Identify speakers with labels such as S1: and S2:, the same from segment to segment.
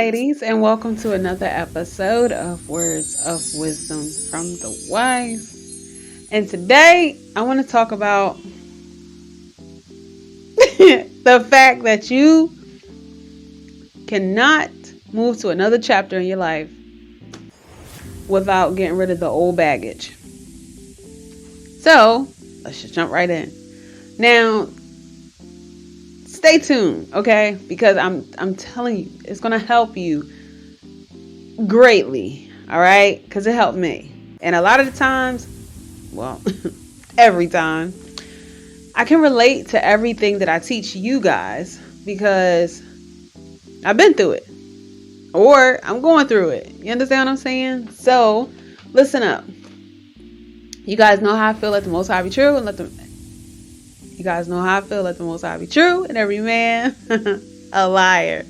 S1: ladies, and welcome to another episode of Words of Wisdom from the Wife. And today, I want to talk about the fact that you cannot move to another chapter in your life without getting rid of the old baggage. So, let's just jump right in. Now, stay tuned, okay? Because I'm telling you, it's going to help you greatly, all right? Because it helped me. And a lot of the times, well, every time, I can relate to everything that I teach you guys because I've been through it. Or I'm going through it. You understand what I'm saying? So, listen up. You guys know how I feel, let the Most High be true, and you guys know how I feel, let the Most High be true, and every man a liar.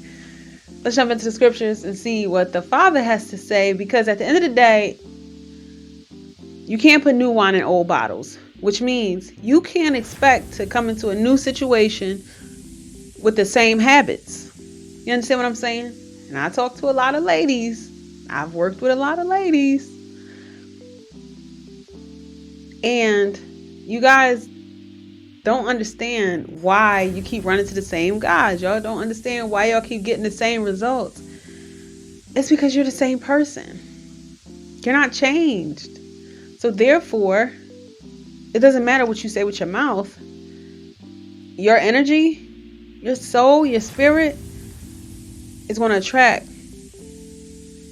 S1: Let's jump into the scriptures and see what the Father has to say, because at the end of the day, you can't put new wine in old bottles, which means you can't expect to come into a new situation with the same habits. You understand what I'm saying? And I talk to a lot of ladies. I've worked with a lot of ladies. And you guys don't understand why you keep running to the same guys. Y'all don't understand why y'all keep getting the same results. It's because you're the same person. You're not changed. So therefore, it doesn't matter what you say with your mouth. Your energy, your soul, your spirit is going to attract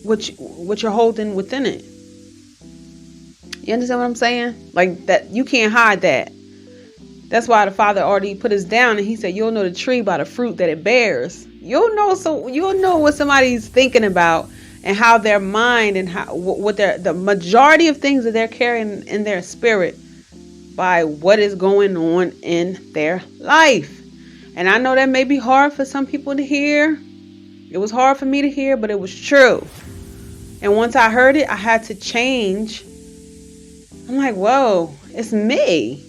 S1: what you're holding within it. You understand what I'm saying? Like that, you can't hide that. That's why the Father already put us down, and He said, "You'll know the tree by the fruit that it bears." You'll know what somebody's thinking about and how their mind and the majority of things that they're carrying in their spirit by what is going on in their life. And I know that may be hard for some people to hear. It was hard for me to hear, but it was true. And once I heard it, I had to change. I'm like, whoa, it's me.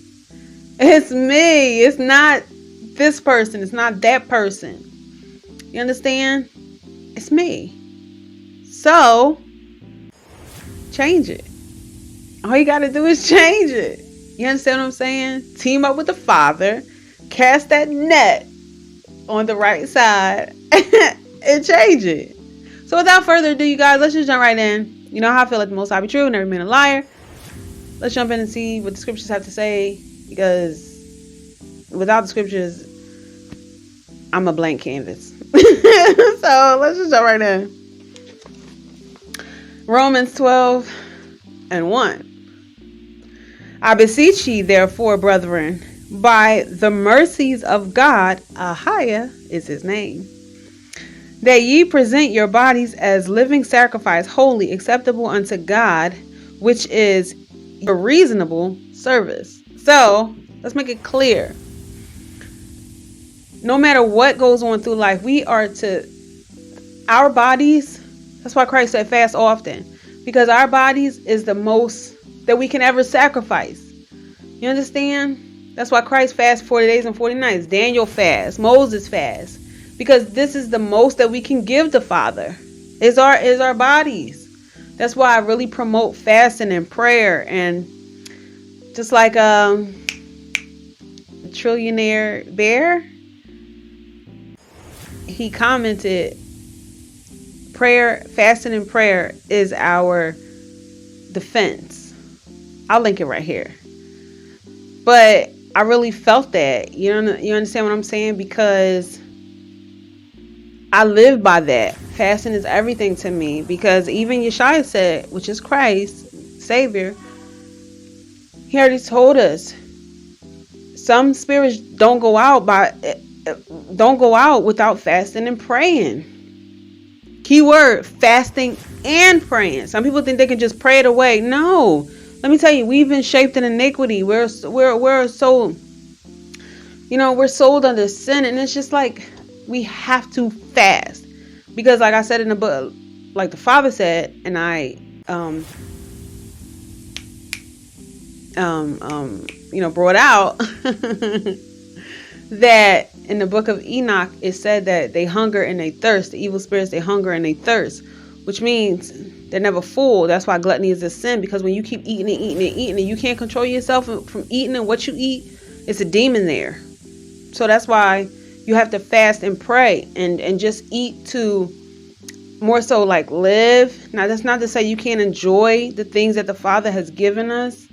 S1: It's me. It's not this person. It's not that person. You understand? It's me. So, change it. All you got to do is change it. You understand what I'm saying? Team up with the Father. Cast that net on the right side and change it. So, without further ado, you guys, let's just jump right in. You know how I feel like the Most High be true and every man a liar. Let's jump in and see what the scriptures have to say, because without the scriptures, I'm a blank canvas. So let's just jump right in. Romans 12:1. I beseech ye, therefore, brethren, by the mercies of God, Ahia is his name, that ye present your bodies as living sacrifice, holy, acceptable unto God, which is your reasonable service. So let's make it clear. No matter what goes on through life, we are to our bodies. That's why Christ said fast often, because our bodies is the most that we can ever sacrifice. You understand? That's why Christ fast 40 days and 40 nights. Daniel fast, Moses fast, because this is the most that we can give the Father is our bodies. That's why I really promote fasting and prayer. And just like Trillionaire Bear, he commented, fasting and prayer is our defense. I'll link it right here. But I really felt that. You understand what I'm saying? Because I live by that. Fasting is everything to me, because even Yeshua said, which is Christ, Savior, He already told us some spirits don't go out without fasting and praying. Keyword, fasting and praying. Some people think they can just pray it away. No. Let me tell you, we've been shaped in iniquity. We're so, we're sold under sin, and it's just like we have to fast. Because like I said in the book, like the Father said, and I brought out that in the book of Enoch, it said that they hunger and they thirst. The evil spirits, they hunger and they thirst, which means they're never full. That's why gluttony is a sin, because when you keep eating and eating and eating and you can't control yourself from eating and what you eat, it's a demon there. So that's why you have to fast and pray and just eat to more so like live. Now, that's not to say you can't enjoy the things that the Father has given us,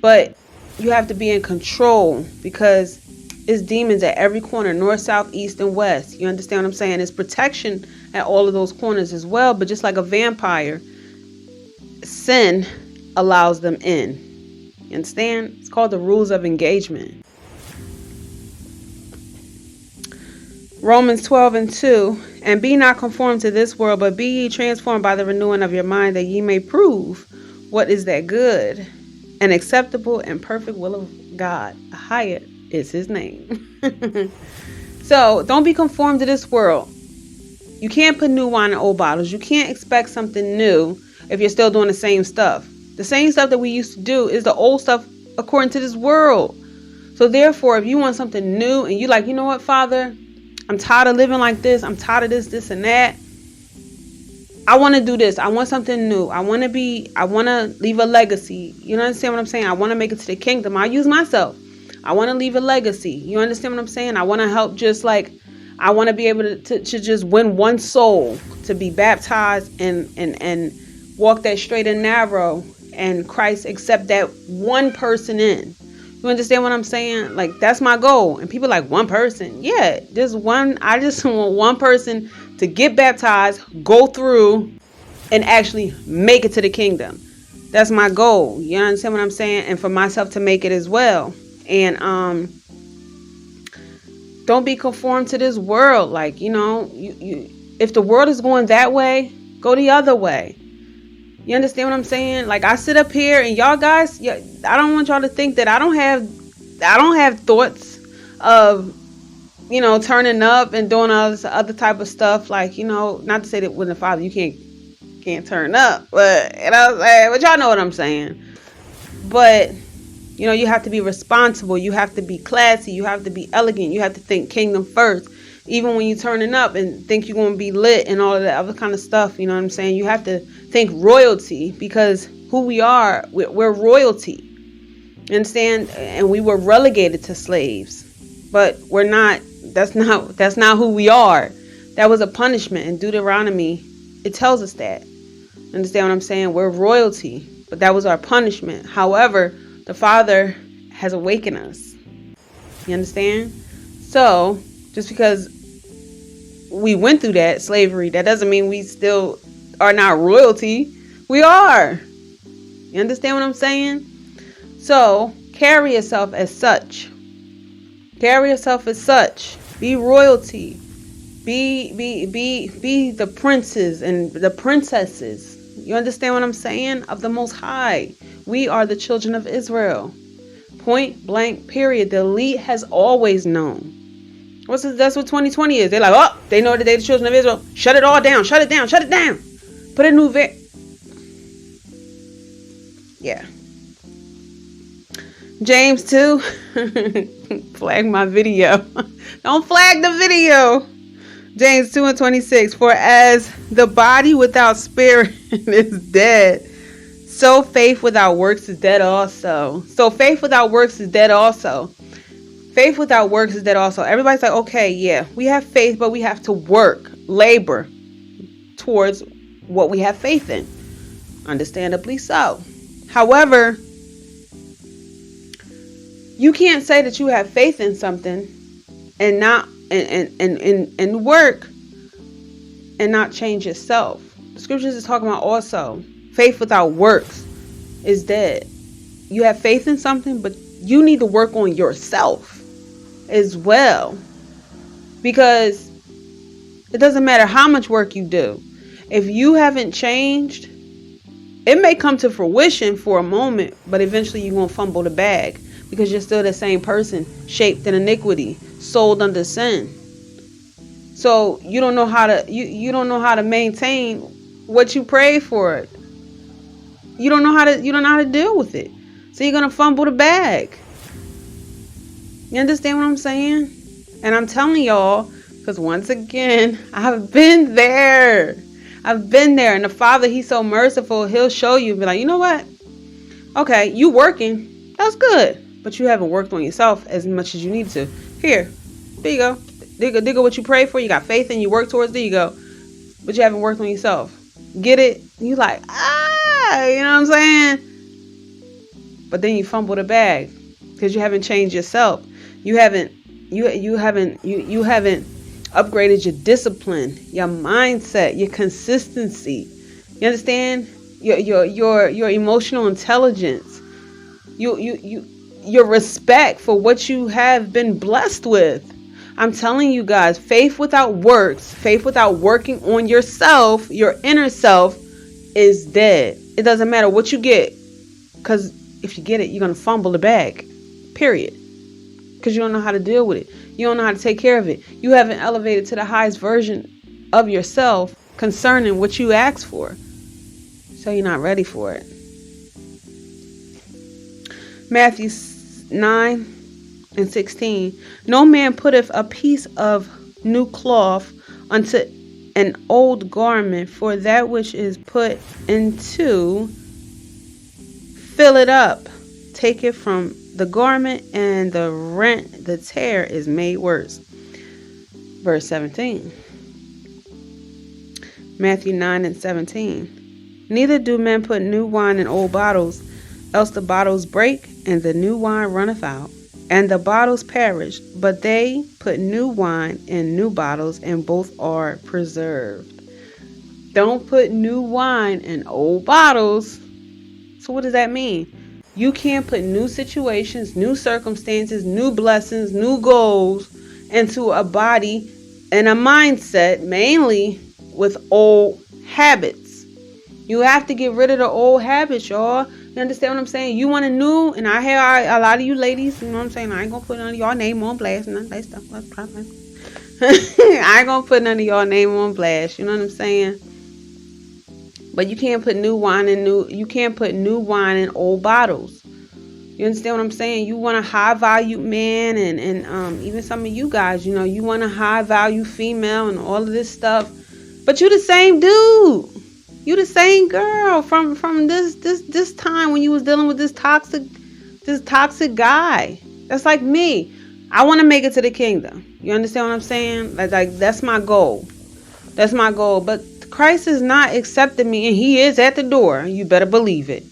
S1: but you have to be in control, because it's demons at every corner, north, south, east, and west. You understand what I'm saying? It's protection at all of those corners as well. But just like a vampire, sin allows them in. You understand? It's called the rules of engagement. Romans 12:2, and be not conformed to this world, but be ye transformed by the renewing of your mind, that ye may prove what is that good and acceptable and perfect will of God. Higher is his name. So don't be conformed to this world. You can't put new wine in old bottles. You can't expect something new if you're still doing the same stuff. The same stuff that we used to do is the old stuff according to this world. So therefore, if you want something new and you like, you know what, Father, I'm tired of living like this. I'm tired of this and that. I want to do this. I want something new. I want to leave a legacy. You understand what I'm saying? I want to make it to the kingdom. I use myself. I want to leave a legacy. You understand what I'm saying? I want to help, just like I want to be able to just win one soul to be baptized and walk that straight and narrow, and Christ accept that one person in. You understand what I'm saying? Like, that's my goal. And people are like, one person? Yeah, just one. I just want one person to get baptized, go through, and actually make it to the kingdom. That's my goal. You understand what I'm saying? And for myself to make it as well. And don't be conformed to this world. Like, you if the world is going that way, go the other way. You understand what I'm saying? Like, I sit up here and y'all guys, I don't want y'all to think that I don't have thoughts of, turning up and doing all this other type of stuff. Like, not to say that with the Father, you can't turn up, but, but y'all know what I'm saying. But, you have to be responsible. You have to be classy. You have to be elegant. You have to think kingdom first. Even when you're turning up and think you're going to be lit and all of that other kind of stuff, you know what I'm saying? You have to think royalty, because who we are, we're royalty. You understand? And we were relegated to slaves, but we're not. That's not who we are. That was a punishment in Deuteronomy. It tells us that. Understand what I'm saying? We're royalty, but that was our punishment. However, the Father has awakened us. You understand? So, just because we went through that slavery, that doesn't mean we still are not royalty. We are. You understand what I'm saying? So, carry yourself as such. Carry yourself as such. Be royalty. Be the princes and the princesses. You understand what I'm saying? Of the Most High. We are the children of Israel. Point blank, period. The elite has always known. That's what 2020 is. They're like, oh, they know that they're the children of Israel. Shut it all down. Shut it down. Shut it down. Put a new yeah. James 2. Flag my video. Don't flag the video. James 2:26. For as the body without spirit is dead, so faith without works is dead also. So faith without works is dead also. Faith without works is dead also. Everybody's like, okay, yeah, we have faith, but we have to work, labor towards what we have faith in. Understandably so. However, you can't say that you have faith in something and not and work and not change yourself. The scriptures is talking about also faith without works is dead. You have faith in something, but you need to work on yourself as well, because it doesn't matter how much work you do. If you haven't changed, it may come to fruition for a moment, but eventually you're going to fumble the bag, because you're still the same person, shaped in iniquity, sold under sin. So you don't know how to you don't know how to maintain what you pray for. You don't know how to deal with it. So you're going to fumble the bag. You understand what I'm saying? And I'm telling y'all, because once again, I've been there. I've been there. And the Father, he's so merciful. He'll show you, be like, you know what? Okay, you working. That's good. But you haven't worked on yourself as much as you need to. Here, there you go. Dig what you pray for. You got faith and you work towards. There you go. But you haven't worked on yourself. Get it? You like, you know what I'm saying? But then you fumble the bag because you haven't changed yourself. You haven't upgraded your discipline, your mindset, your consistency. You understand? Your emotional intelligence. Your respect for what you have been blessed with. I'm telling you guys, faith without works, faith without working on yourself, your inner self, is dead. It doesn't matter what you get, because if you get it, you're going to fumble the bag, period. Because you don't know how to deal with it. You don't know how to take care of it. You haven't elevated to the highest version of yourself concerning what you asked for. So you're not ready for it. Matthew 9:16. No man putteth a piece of new cloth unto an old garment, for that which is put into fill it up, take it from the garment, and the tear is made worse. Verse 17. Matthew 9:17. Neither do men put new wine in old bottles, else the bottles break, and the new wine runneth out, and the bottles perish. But they put new wine in new bottles, and both are preserved. Don't put new wine in old bottles. So what does that mean? You can't put new situations, new circumstances, new blessings, new goals into a body and a mindset, mainly with old habits. You have to get rid of the old habits, y'all. You understand what I'm saying? You want a new, and I hear a lot of you ladies, you know what I'm saying? I ain't gonna put none of y'all name on blast. None of that stuff. I ain't gonna put none of y'all name on blast. You know what I'm saying? But you can't put new wine in old bottles. You understand what I'm saying? You want a high value man, and even some of you guys, you know, you want a high value female and all of this stuff. But you the same dude. You the same girl from this time when you was dealing with this toxic guy. That's like me. I want to make it to the kingdom. You understand what I'm saying? Like that's my goal. That's my goal. But Christ is not accepting me, and he is at the door. You better believe it.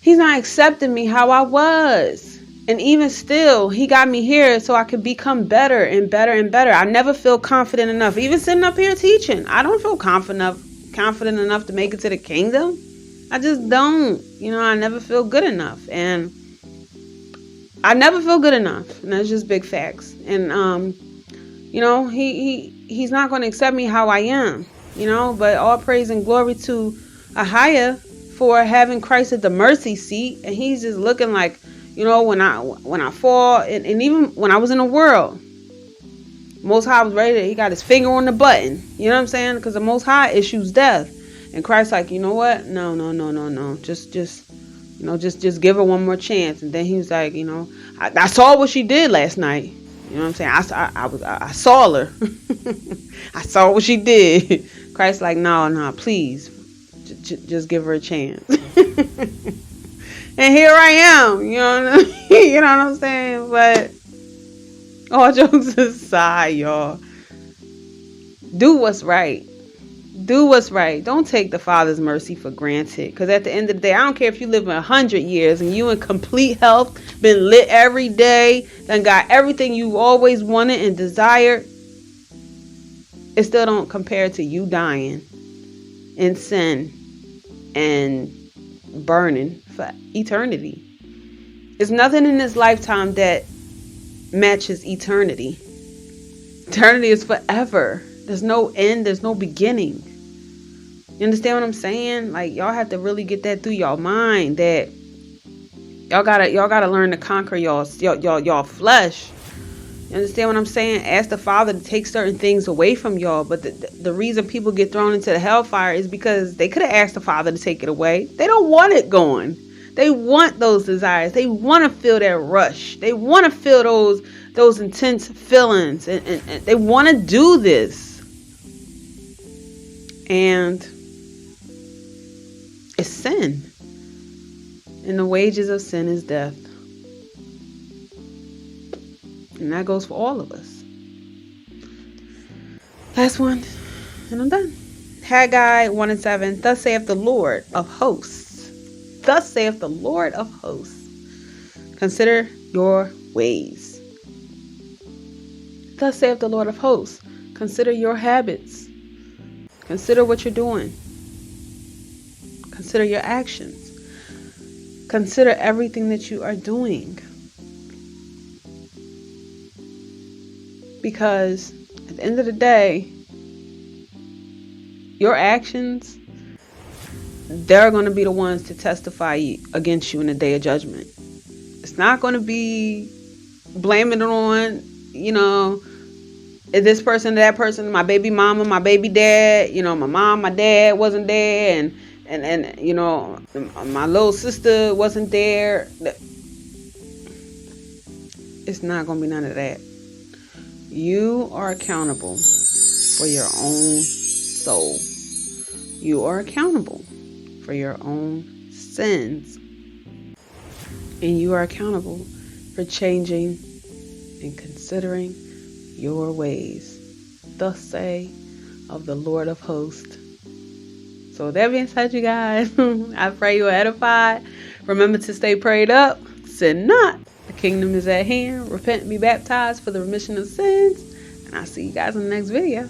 S1: He's not accepting me how I was. And even still, he got me here so I could become better and better and better. I never feel confident enough. Even sitting up here teaching, I don't feel confident enough to make it to the kingdom. I just don't. You know, I never feel good enough. And I never feel good enough. And that's just big facts. And, you know, he's not going to accept me how I am. You know, but all praise and glory to Ahia for having Christ at the mercy seat. And he's just looking like, you know, when I fall, and even when I was in the world, Most High was ready. He got his finger on the button. You know what I'm saying? Because the Most High issues death. And Christ's like, you know what? No. Just give her one more chance. And then he was like, you know, I saw what she did last night. You know what I'm saying? I saw her. I saw what she did. Christ's like, no, please. Just give her a chance. And here I am. You know what I'm saying? But all jokes aside, y'all, do what's right. Do what's right. Don't take the Father's mercy for granted. Because at the end of the day, I don't care if you live 100 years and you in complete health, been lit every day, and got everything you always wanted and desired. It still don't compare to you dying in sin and burning for eternity. There's nothing in this lifetime that matches eternity. Eternity is forever. There's no end. There's no beginning. You understand what I'm saying? Like, y'all have to really get that through y'all mind, that y'all gotta learn to conquer y'all flesh. You understand what I'm saying? Ask the Father to take certain things away from y'all. But the reason people get thrown into the hellfire is because they could have asked the Father to take it away. They don't want it going. They want those desires. They want to feel that rush. They want to feel those intense feelings. And they want to do this. And it's sin. And the wages of sin is death. And that goes for all of us. Last one. And I'm done. Haggai 1:7. Thus saith the Lord of hosts. Thus saith the Lord of hosts. Consider your ways. Thus saith the Lord of hosts. Consider your habits. Consider what you're doing. Consider your actions. Consider everything that you are doing. Because at the end of the day, your actions, they're going to be the ones to testify against you in the day of judgment. It's not going to be blaming it on, this person, that person, my baby mama, my baby dad, my mom, my dad wasn't there, and my little sister wasn't there. It's not going to be none of that. You are accountable for your own soul. You are accountable for your own sins. And you are accountable for changing and considering your ways. Thus say of the Lord of hosts. So with that being said, you guys, I pray you are edified. Remember to stay prayed up. Sin not. The kingdom is at hand. Repent and be baptized for the remission of sins. And I'll see you guys in the next video.